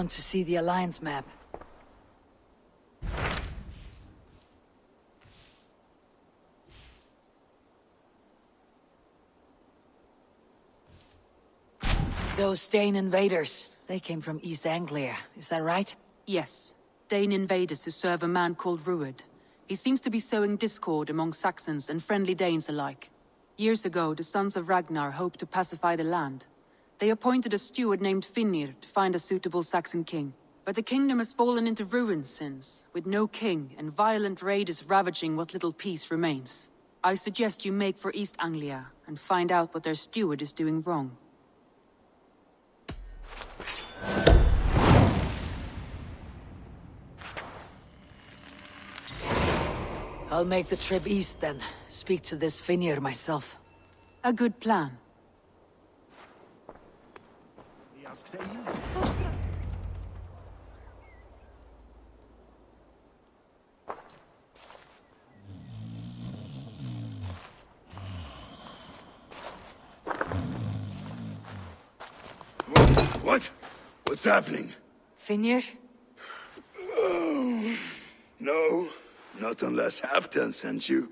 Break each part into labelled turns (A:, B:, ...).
A: want to see the Alliance map. Those Dane invaders, they came from East Anglia, is that right?
B: Yes. Dane invaders who serve a man called Ruud. He seems to be sowing discord among Saxons and friendly Danes alike. Years ago, the sons of Ragnar hoped to pacify the land. They appointed a steward named Finnr to find a suitable Saxon king. But the kingdom has fallen into ruins since, with no king and violent raiders ravaging what little peace remains. I suggest you make for East Anglia and find out what their steward is doing wrong.
A: I'll make the trip east then. Speak to this Finnr myself.
B: A good plan.
C: What? What's happening?
A: Finnr?
C: No, not unless Halfdan sent you.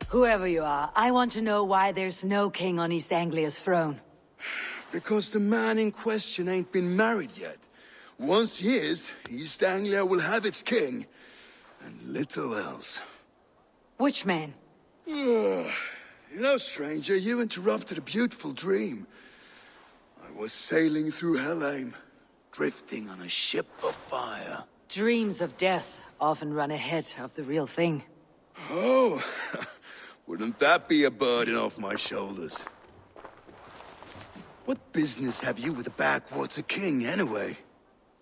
A: Whoever you are, I want to know why there's no king on East Anglia's throne.
C: Because the man in question ain't been married yet. Once he is, East Anglia will have its king. And little else.
A: Which man?
C: You know, stranger, you interrupted a beautiful dream. I was sailing through Helheim, drifting on a ship of fire.
A: Dreams of death often run ahead of the real thing.
C: Oh, wouldn't that be a burden off my shoulders? What business have you with the backwater king, anyway?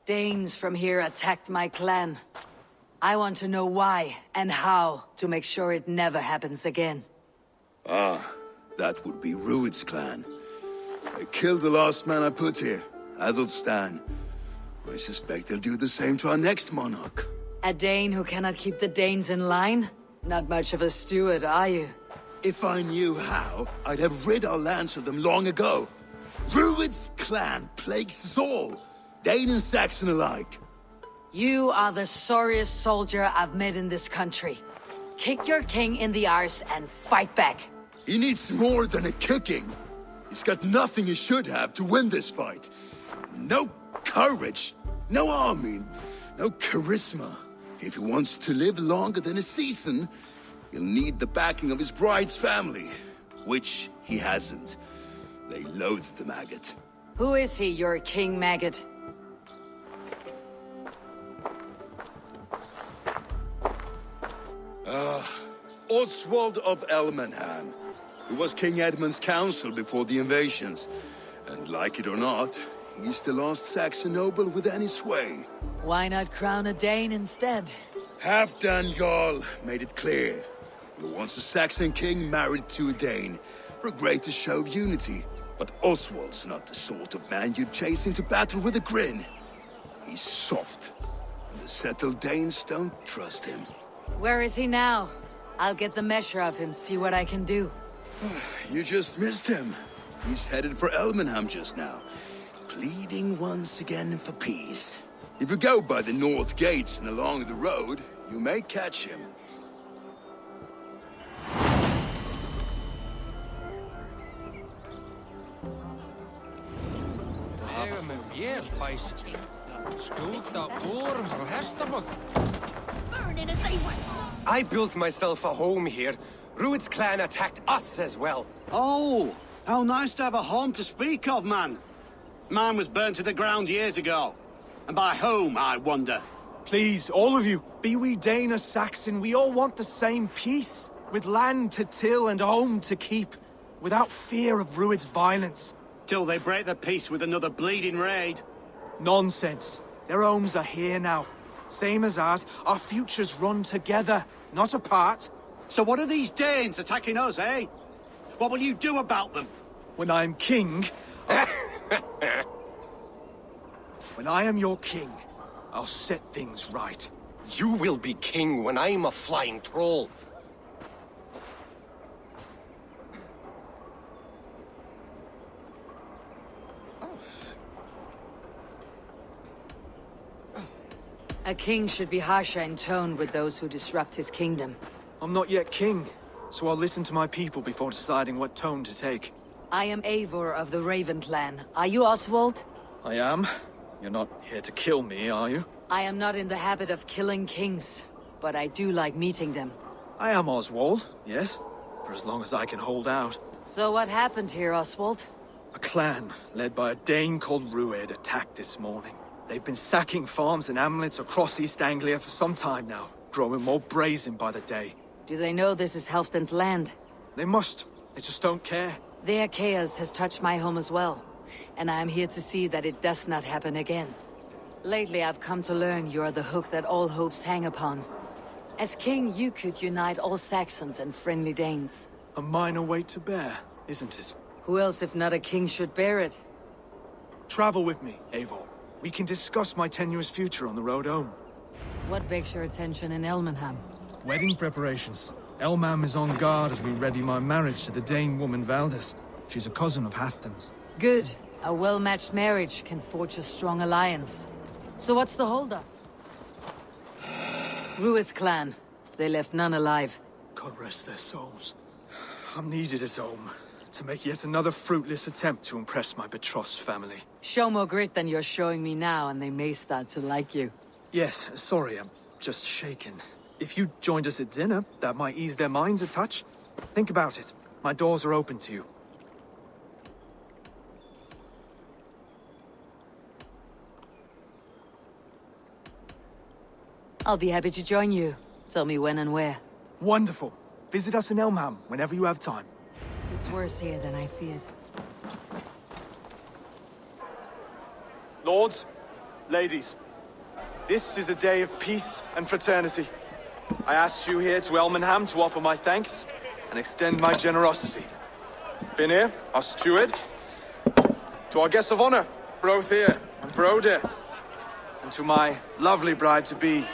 A: Danes from here attacked my clan. I want to know why and how to make sure it never happens again.
C: Ah, that would be Ruud's clan. I killed the last man I put here, Adelstan. I suspect they'll do the same to our next monarch.
A: A Dane who cannot keep the Danes in line? Not much of a steward, are you?
C: If I knew how, I'd have rid our lands of them long ago. Ruud's clan plagues us all, Dane and Saxon alike.
A: You are the sorriest soldier I've met in this country. Kick your king in the arse and fight back.
C: He needs more than a kicking. He's got nothing he should have to win this fight. No courage, no army, no charisma. If he wants to live longer than a season, he'll need the backing of his bride's family, which he hasn't. They loathe the maggot.
A: Who is he, your king maggot?
C: Oswald of Elmenham, who was King Edmund's counsel before the invasions. And like it or not, he's the last Saxon noble with any sway.
A: Why not crown a Dane instead?
C: Halfdan Jarl made it clear. He wants a Saxon king married to a Dane, for a greater show of unity. But Oswald's not the sort of man you'd chase into battle with a grin. He's soft, and the settled Danes don't trust him.
A: Where is he now? I'll get the measure of him, see what I can do.
C: You just missed him. He's headed for Elmenham just now, pleading once again for peace. If you go by the north gates and along the road, you may catch him.
D: I built myself a home here. Ruud's clan attacked us as well.
E: Oh, how nice to have a home to speak of, man. Mine was burnt to the ground years ago. And by whom, I wonder?
F: Please, all of you, be we Dane or Saxon, we all want the same peace. With land to till and home to keep. Without fear of Ruud's violence.
E: Till they break the peace with another bleeding raid.
F: Nonsense. Their homes are here now. Same as ours, our futures run together, not apart.
E: So what are these Danes attacking us, eh? What will you do about them?
F: When I am king... When I am your king, I'll set things right.
D: You will be king when I'm a flying troll.
A: A king should be harsher in tone with those who disrupt his kingdom.
F: I'm not yet king, so I'll listen to my people before deciding what tone to take.
A: I am Eivor of the Raven clan. Are you Oswald?
F: I am. You're not here to kill me, are you?
A: I am not in the habit of killing kings, but I do like meeting them.
F: I am Oswald, yes. For as long as I can hold out.
A: So what happened here, Oswald?
F: A clan, led by a Dane called Rued, attacked this morning. They've been sacking farms and hamlets across East Anglia for some time now, growing more brazen by the day.
A: Do they know this is Halfdan's land?
F: They must. They just don't care.
A: Their chaos has touched my home as well, and I am here to see that it does not happen again. Lately, I've come to learn you are the hook that all hopes hang upon. As king, you could unite all Saxons and friendly Danes.
F: A minor weight to bear, isn't it?
A: Who else, if not a king, should bear it?
F: Travel with me, Eivor. We can discuss my tenuous future on the road home.
A: What begs your attention in Elmenham?
F: Wedding preparations. Elmam is on guard as we ready my marriage to the Dane woman Valdis. She's a cousin of Halfdan's.
A: Good. A well-matched marriage can forge a strong alliance. So what's the holdup? Rued's clan. They left none alive.
F: God rest their souls. I'm needed at home to make yet another fruitless attempt to impress my betrothed's family.
A: Show more grit than you're showing me now, and they may start to like you.
F: Yes, sorry, I'm just shaken. If you joined us at dinner, that might ease their minds a touch. Think about it. My doors are open to you.
A: I'll be happy to join you. Tell me when and where.
F: Wonderful. Visit us in Elmham whenever you have time.
A: It's worse here than I feared.
F: Lords, ladies, this is a day of peace and fraternity. I asked you here to Elmenham to offer my thanks and extend my generosity. Finir, our steward, to our guests of honor, Brothir and Brodir, and to my lovely bride-to-be,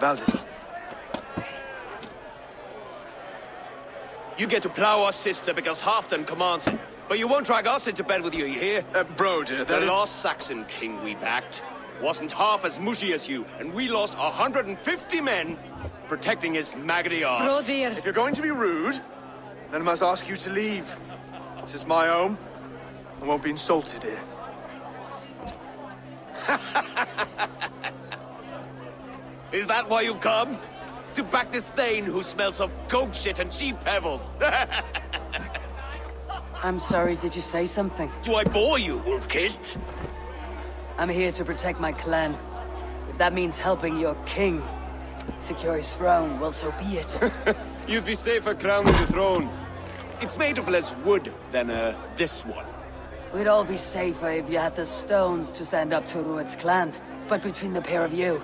F: Valdis.
G: You get to plow our sister because Halfdan commands it. But you won't drag us into bed with you, you hear?
F: Brodir,
G: The last Saxon king we backed wasn't half as mushy as you, and we lost 150 men protecting his maggoty arse.
F: If you're going to be rude, then I must ask you to leave. This is my home. I won't be insulted here.
G: Is that why you've come? To back this Thane who smells of goat shit and cheap pebbles?
A: I'm sorry, did you say something?
G: Do I bore you, wolf-kissed?
A: I'm here to protect my clan. If that means helping your king secure his throne, well, so be it.
G: You'd be safer crowning the throne. It's made of less wood than, this one.
A: We'd all be safer if you had the stones to stand up to Rued's clan. But between the pair of you,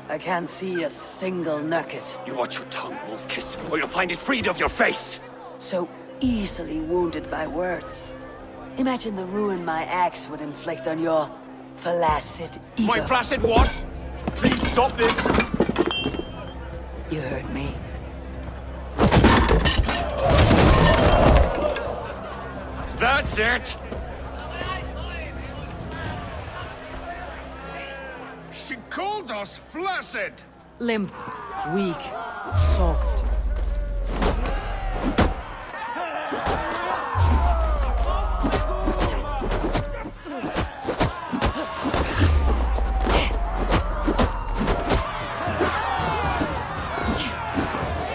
A: I can't see a single nugget.
G: You watch your tongue, wolf-kissed, or you'll find it freed of your face!
A: So easily wounded by words. Imagine the ruin my axe would inflict on your flaccid ego.
G: My flaccid what?
F: Please stop this!
A: You heard me.
G: That's it!
H: She called us flaccid!
A: Limp, weak, soft.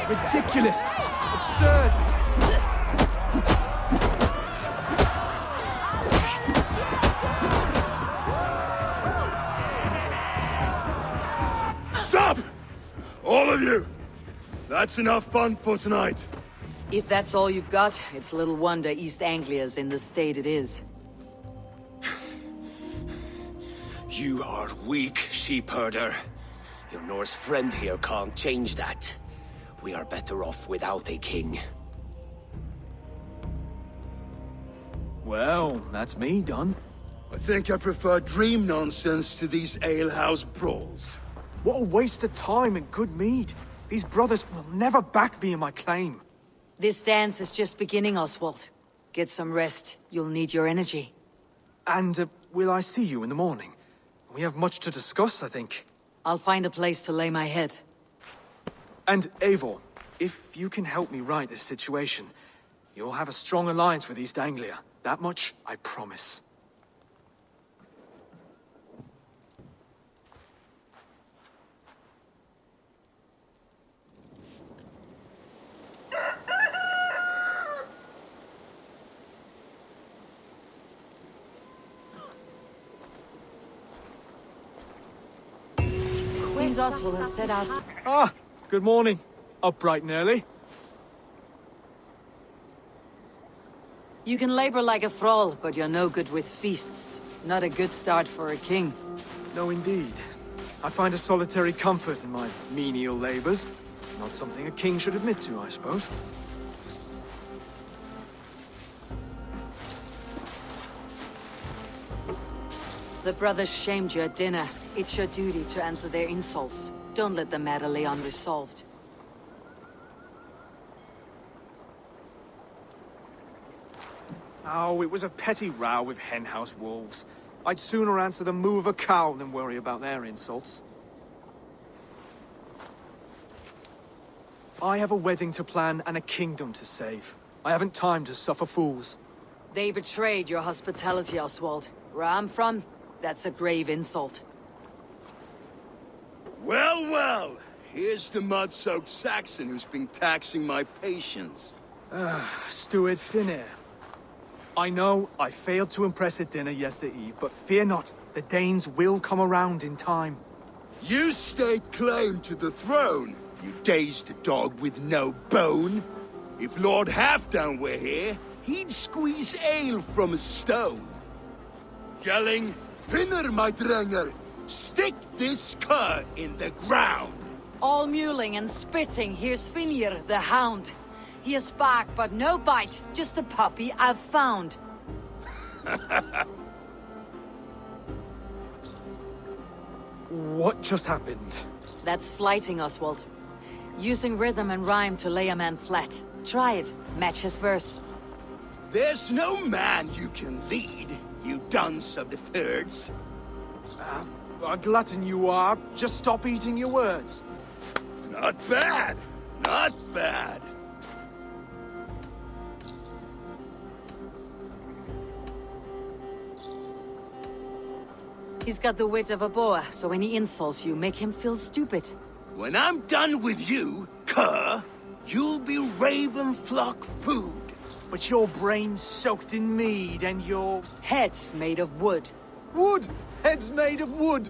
F: Ridiculous! Absurd!
C: Stop! All of you! That's enough fun for tonight.
A: If that's all you've got, it's little wonder East Anglia's in the state it is.
G: You are weak, sheep herder. Your Norse friend here can't change that. We are better off without a king.
F: Well, that's me done.
C: I think I prefer dream nonsense to these alehouse brawls.
F: What a waste of time and good mead. These brothers will never back me in my claim.
A: This dance is just beginning, Oswald. Get some rest. You'll need your energy.
F: And will I see you in the morning? We have much to discuss, I think.
A: I'll find a place to lay my head.
F: And Eivor, if you can help me right this situation, you'll have a strong alliance with East Anglia. That much, I promise.
A: Seems Oswald has set out.
F: Ah, good morning. Up bright and early.
A: You can labor like a thrall, but you're no good with feasts. Not a good start for a king.
F: No, indeed. I find a solitary comfort in my menial labors. Not something a king should admit to, I suppose.
A: The brothers shamed you at dinner. It's your duty to answer their insults. Don't let the matter lay unresolved.
F: Oh, it was a petty row with henhouse wolves. I'd sooner answer the moo of a cow than worry about their insults. I have a wedding to plan and a kingdom to save. I haven't time to suffer fools.
A: They betrayed your hospitality, Oswald. Where I'm from, that's a grave insult.
C: Well, well. Here's the mud-soaked Saxon who's been taxing my patience.
F: Steward Finir. I know I failed to impress at dinner yesterday eve, but fear not, the Danes will come around in time.
C: You stake claim to the throne, you dazed dog with no bone. If Lord Halfdan were here, he'd squeeze ale from a stone. Yelling, Finner, my drenger, stick this cur in the ground.
A: All mewling and spitting, here's Finir, the hound. He has bark, but no bite. Just a puppy I've found.
F: What just happened?
A: That's flighting, Oswald. Using rhythm and rhyme to lay a man flat. Try it. Match his verse.
C: There's no man you can lead, you dunce of the thirds.
F: A glutton you are. Just stop eating your words.
C: Not bad. Not bad.
A: He's got the wit of a boar, so when he insults you, make him feel stupid.
C: When I'm done with you, cur, you'll be raven flock food.
F: But your brain's soaked in mead and your...
A: Head's made of wood.
F: Wood! Head's made of wood!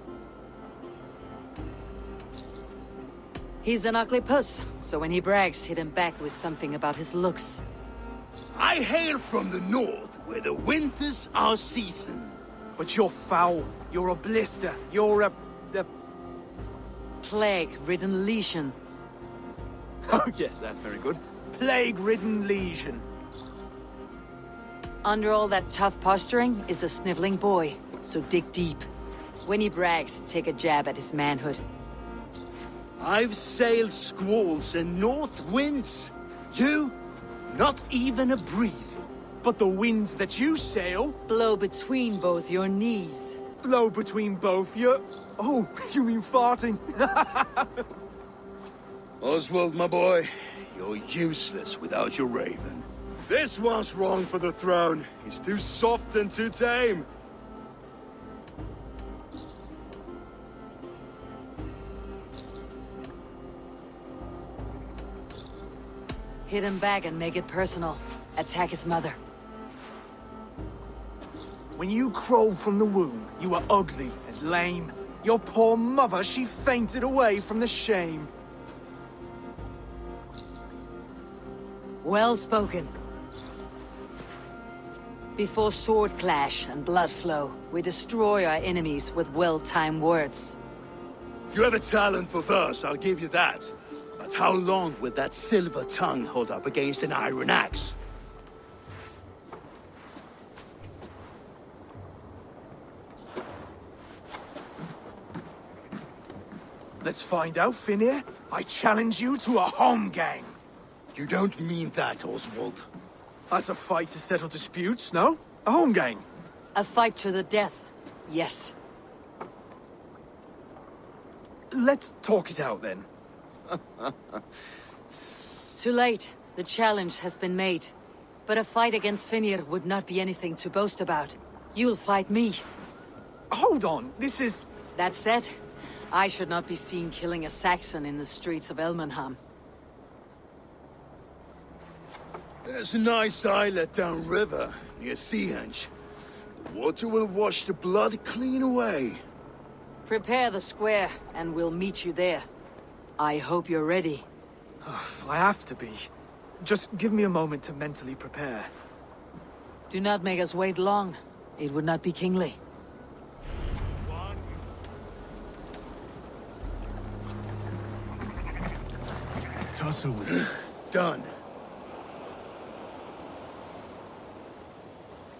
A: He's an ugly puss, so when he brags, hit him back with something about his looks.
C: I hail from the north, where the winters are seasoned.
F: But you're foul. You're a blister. You're a...
A: Plague-ridden legion.
F: Oh yes, that's very good. Plague-ridden legion.
A: Under all that tough posturing is a sniveling boy, so dig deep. When he brags, take a jab at his manhood.
C: I've sailed squalls and north winds. You, not even a breeze.
F: But the winds that you sail...
A: Blow between both your knees.
F: Blow between both your... Oh, you mean farting?
C: Oswald, my boy, you're useless without your raven. This one's wrong for the throne. He's too soft and too tame.
A: Hit him back and make it personal. Attack his mother.
F: When you crawled from the womb, you were ugly and lame. Your poor mother, she fainted away from the shame.
A: Well spoken. Before sword clash and blood flow, we destroy our enemies with well-timed words.
C: You have a talent for verse, I'll give you that. But how long will that silver tongue hold up against an iron axe?
F: Let's find out, Finir. I challenge you to a home gang.
C: You don't mean that, Oswald.
F: That's a fight to settle disputes, no? A home gang.
A: A fight to the death, yes.
F: let's talk it out then.
A: Too late. The challenge has been made. But a fight against Finnr would not be anything to boast about. You'll fight me.
F: Hold on, this is...
A: That said, I should not be seen killing a Saxon in the streets of Elmenham.
C: There's a nice islet downriver, near Seahenge. The water will wash the blood clean away.
A: Prepare the square, and we'll meet you there. I hope you're ready.
F: I have to be. Just give me a moment to mentally prepare.
A: Do not make us wait long. It would not be kingly.
C: Tussle with it. Done.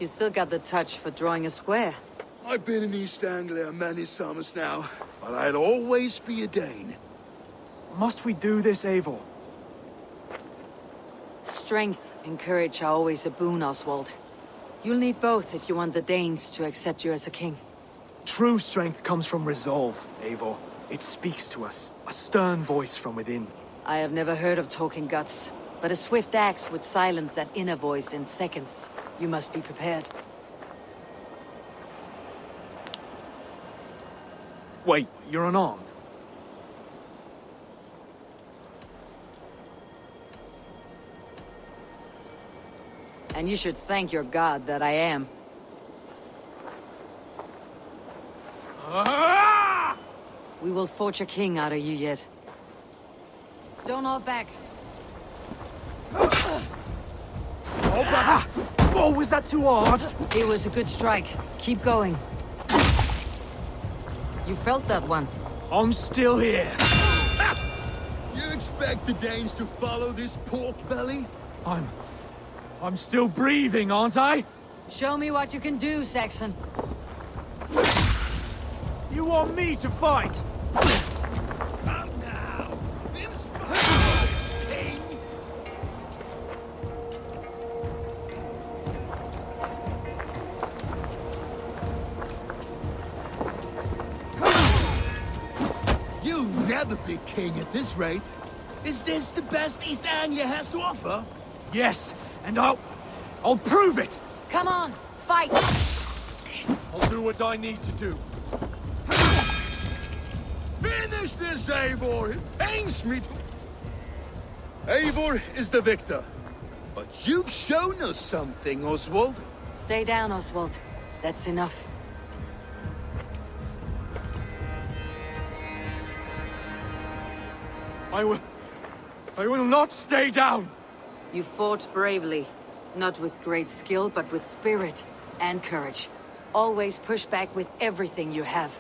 A: You still got the touch for drawing a square.
C: I've been in East Anglia many summers now, but I'll always be a Dane.
F: Must we do this, Eivor?
A: Strength and courage are always a boon, Oswald. You'll need both if you want the Danes to accept you as a king.
F: True strength comes from resolve, Eivor. It speaks to us, a stern voice from within.
A: I have never heard of talking guts, but a swift axe would silence that inner voice in seconds. You must be prepared.
F: Wait, you're unarmed?
A: And you should thank your god that I am. We will forge a king out of you yet. Don't hold back.
F: Hold back! Oh, was that too hard?
A: It was a good strike. Keep going. You felt that one.
F: I'm still here.
C: You expect the Danes to follow this pork belly?
F: I'm still breathing, aren't I?
A: Show me what you can do, Saxon.
F: You want me to fight?
C: Come now! Inspire, king! You'll never be king at this rate. Is this the best East Anglia has to offer?
F: Yes, and I'll prove it!
A: Come on, fight!
F: I'll do what I need to do.
C: Finish this, Eivor! It pains me to... Eivor is the victor. But you've shown us something, Oswald.
A: Stay down, Oswald. That's enough.
F: I will not stay down!
A: You fought bravely. Not with great skill, but with spirit and courage. Always push back with everything you have.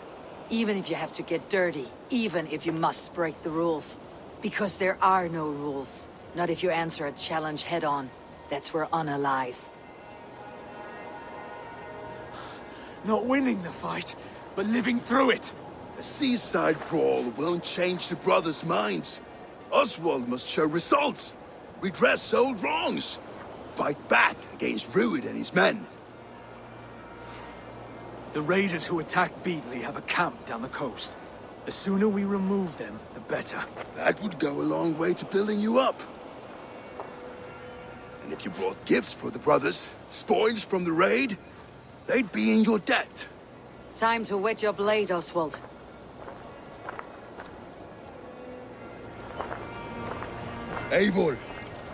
A: Even if you have to get dirty. Even if you must break the rules. Because there are no rules. Not if you answer a challenge head-on. That's where honor lies.
F: Not winning the fight, but living through it.
C: A seaside brawl won't change the brothers' minds. Oswald must show results. Redress old wrongs. Fight back against Rued and his men.
F: The raiders who attacked Beatley have a camp down the coast. The sooner we remove them, the better.
C: That would go a long way to building you up. And if you brought gifts for the brothers, spoils from the raid, they'd be in your debt.
A: Time to wet your blade, Oswald.
C: Eivor,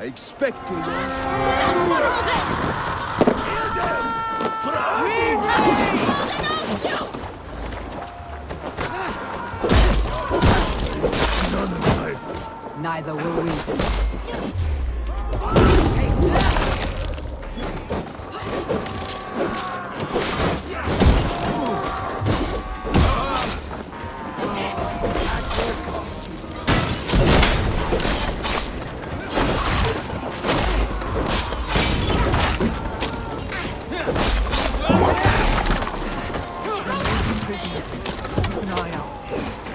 C: I expect you to... None alive.
A: Neither will we.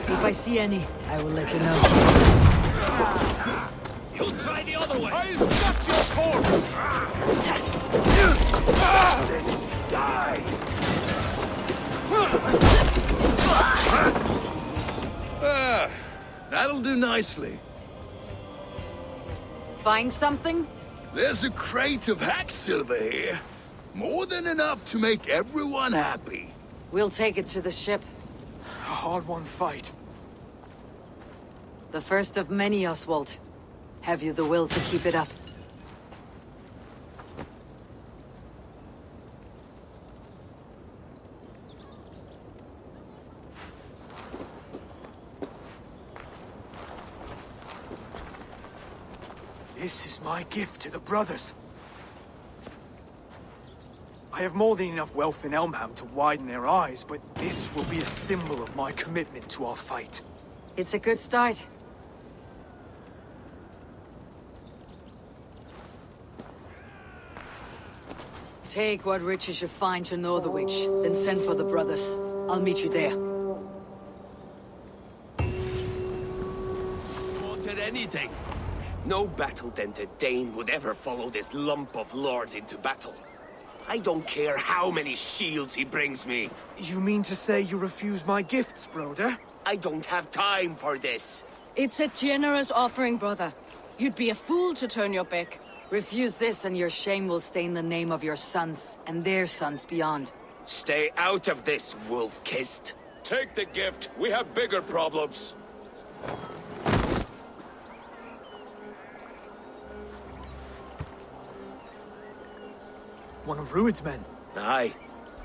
A: If I see any, I will let you know.
H: You'll try the other way.
C: I'll cut your corpse! Die! Ah, that'll do nicely.
A: Find something?
C: There's a crate of hack silver here. More than enough to make everyone happy.
A: We'll take it to the ship.
F: A hard-won fight.
A: The first of many, Oswald. Have you the will to keep it up?
F: This is my gift to the brothers. I have more than enough wealth in Elmham to widen their eyes, but this will be a symbol of my commitment to our fight.
A: It's a good start. Take what riches you find to Northwich, then send for the brothers. I'll meet you there.
G: Wanted anything. No battle-dented Dane would ever follow this lump of lord into battle. I don't care how many shields he brings me.
F: You mean to say you refuse my gifts, broder?
G: I don't have time for this.
I: It's a generous offering, brother. You'd be a fool to turn your back.
A: Refuse this and your shame will stain the name of your sons and their sons beyond.
G: Stay out of this, wolf-kissed.
H: Take the gift. We have bigger problems.
F: One of Rued's men.
G: Aye.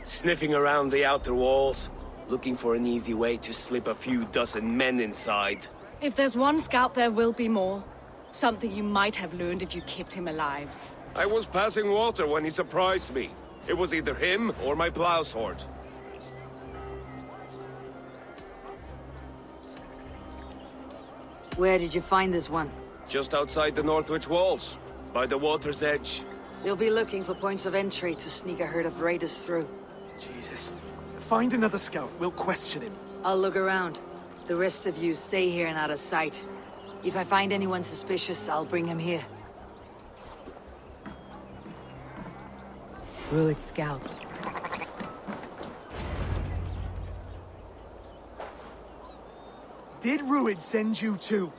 G: Sniffing around the outer walls, looking for an easy way to slip a few dozen men inside.
I: If there's one scout, there will be more. Something you might have learned if you kept him alive.
H: I was passing water when he surprised me. It was either him or my plow sword.
A: Where did you find this one?
H: Just outside the Northwich walls,
G: By the water's edge.
A: They'll be looking for points of entry to sneak a herd of raiders through.
F: Jesus. Find another scout. We'll question him.
A: I'll look around. The rest of you stay here and out of sight. If I find anyone suspicious, I'll bring him here. Rued scouts.
F: Did Rued send you too?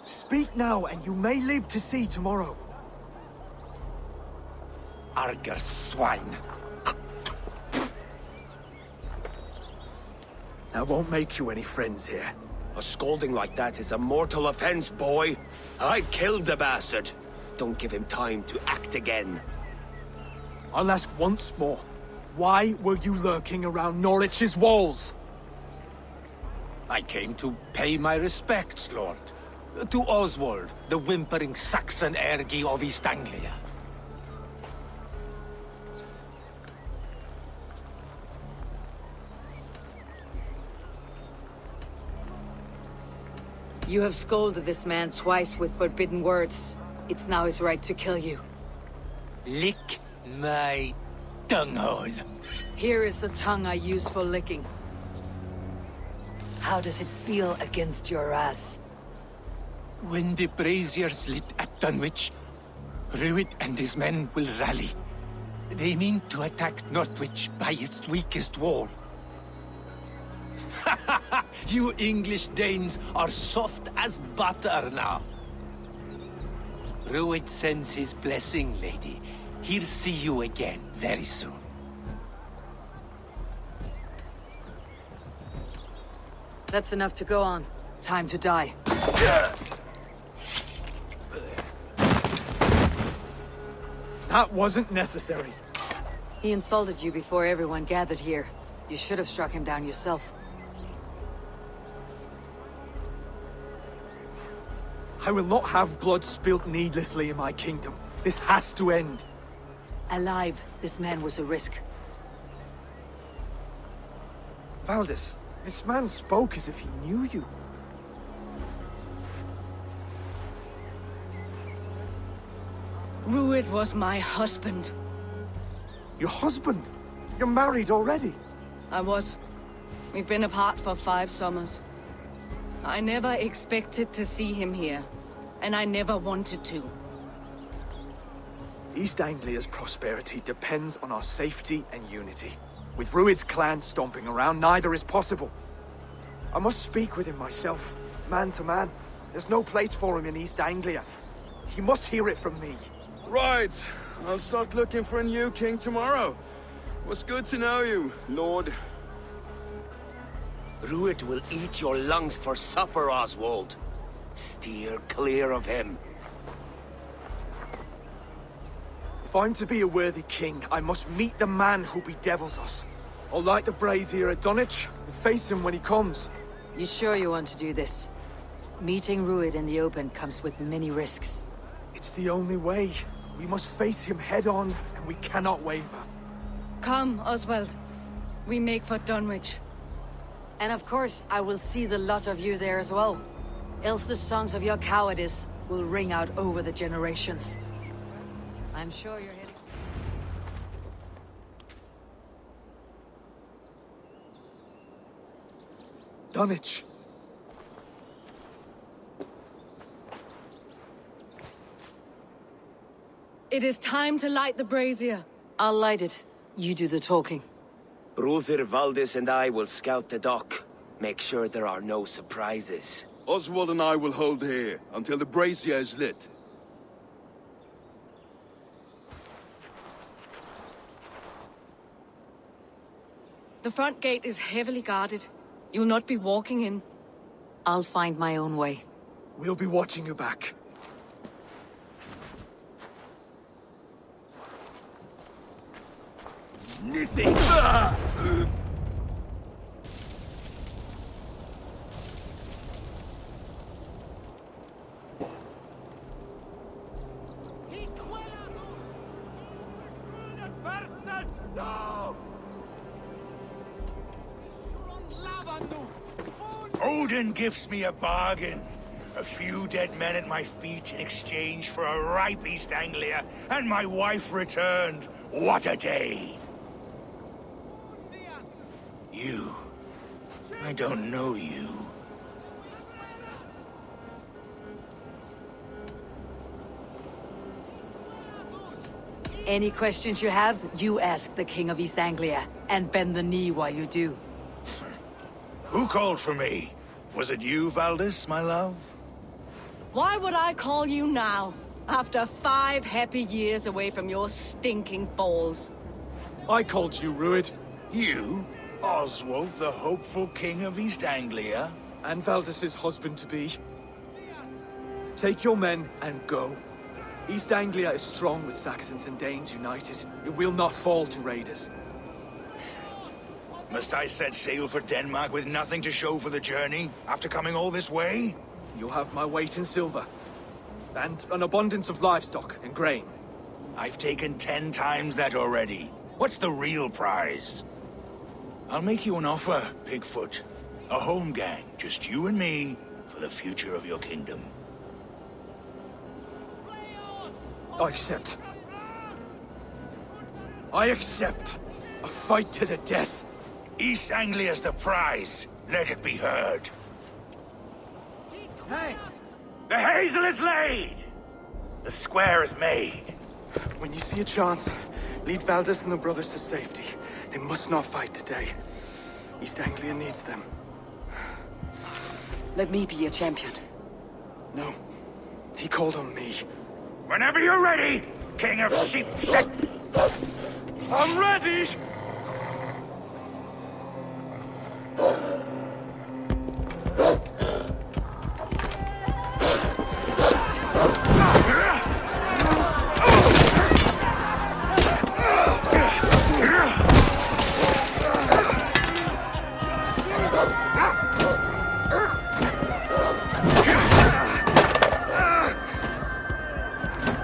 F: Speak now, and you may live to see tomorrow.
J: Arger swine.
F: That won't make you any friends here.
G: A scolding like that is a mortal offense, boy. I killed the bastard. Don't give him time to act again.
F: I'll ask once more. Why were you lurking around Norwich's walls?
J: I came to pay my respects, Lord. To Oswald, the whimpering Saxon ergi of East Anglia.
A: You have scolded this man twice with forbidden words. It's now his right to kill you.
J: Lick my tonguehole.
A: Here is the tongue I use for licking. How does it feel against your ass?
J: When the braziers lit at Dunwich, Rued and his men will rally. They mean to attack Northwich by its weakest wall. You English Danes are soft as butter now. Rued sends his blessing, lady. He'll see you again very soon.
A: That's enough to go on. Time to die.
F: That wasn't necessary.
A: He insulted you before everyone gathered here. You should have struck him down yourself.
F: I will not have blood spilt needlessly in my kingdom. This has to end.
A: Alive, this man was a risk.
F: Valdis, this man spoke as if he knew you.
I: Rued was my husband.
F: Your husband? You're married already?
I: I was. We've been apart for 5 summers. I never expected to see him here, and I never wanted to.
F: East Anglia's prosperity depends on our safety and unity. With Rued's clan stomping around, neither is possible. I must speak with him myself, man to man. There's no place for him in East Anglia. He must hear it from me.
C: Right. I'll start looking for a new king tomorrow. It was good to know you, Lord.
G: Rued will eat your lungs for supper, Oswald. Steer clear of him.
F: If I'm to be a worthy king, I must meet the man who bedevils us. I'll light the brazier at Dunwich and face him when he comes.
A: You sure you want to do this? Meeting Rued in the open comes with many risks.
F: It's the only way. We must face him head-on, and we cannot waver.
I: Come, Oswald. We make for Dunwich.
A: And of course, I will see the lot of you there as well. Else the songs of your cowardice will ring out over the generations. I'm sure you're heading...
F: Dunwich.
I: It is time to light the brazier.
A: I'll light it. You do the talking.
G: Brother Valdis and I will scout the dock. Make sure there are no surprises.
C: Oswald and I will hold here until the brazier is lit.
I: The front gate is heavily guarded. You'll not be walking in.
A: I'll find my own way.
F: We'll be watching you back.
C: Sniffing!
J: Odin gives me a bargain. A few dead men at my feet in exchange for a ripe East Anglia, and my wife returned. What a day! You. I don't know you.
A: Any questions you have, you ask the King of East Anglia, and bend the knee while you do.
J: Who called for me? Was it you, Valdis, my love?
I: Why would I call you now, after 5 happy years away from your stinking balls?
F: I called you, Rued.
J: You? Oswald, the hopeful king of East Anglia?
F: And Valdis's husband-to-be. Take your men and go. East Anglia is strong with Saxons and Danes united. It will not fall to raiders.
J: Must I set sail for Denmark with nothing to show for the journey, after coming all this way?
F: You'll have my weight in silver. And an abundance of livestock and grain.
J: I've taken 10 times that already. What's the real prize? I'll make you an offer, Pigfoot. A home gang, just you and me, for the future of your kingdom.
F: I accept. I accept. A fight to the death.
J: East Anglia's the prize. Let it be heard.
E: Hey!
J: The hazel is laid! The square is made.
F: When you see a chance, lead Valdis and the brothers to safety. They must not fight today. East Anglia needs them.
A: Let me be your champion.
F: No. He called on me.
J: Whenever you're ready, King of Sheep Set.
F: I'm ready!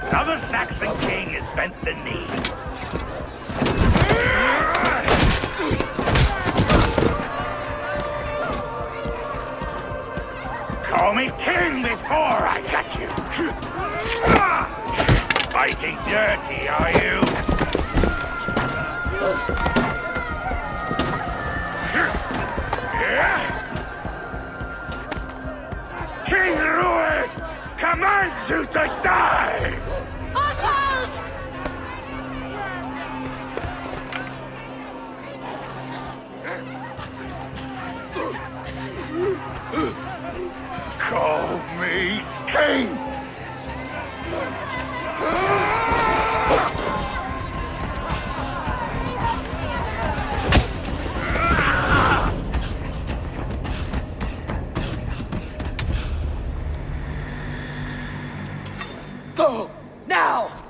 J: Another Saxon king has bent the knee. Call me king before I got you. Fighting dirty, are you? King Rued commands you to die!
I: Oswald!
K: now!